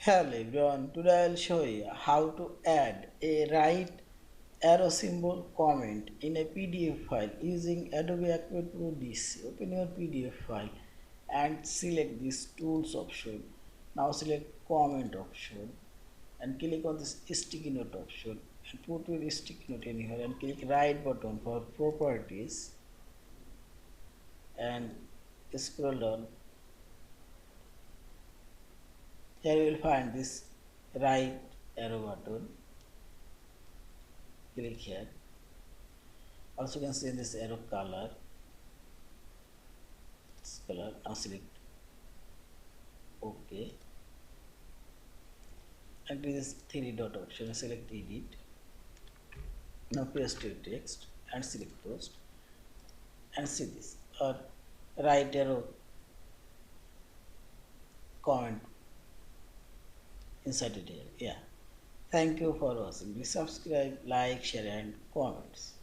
Hello everyone, today I'll show you how to add a right arrow symbol comment in a PDF file using Adobe Acrobat Pro DC. Open your PDF file and select this tools option. Now select comment option and click on this sticky note option and put your sticky note in here and click right button for properties and scroll down. Here you will find this right arrow button. Click here. Also you can see this arrow color. This color. Now select OK. And this three dot option. Select edit. Now paste your text and select post. And see this or right arrow comment inserted here. Yeah. Thank you for watching. Please subscribe, like, share and comments.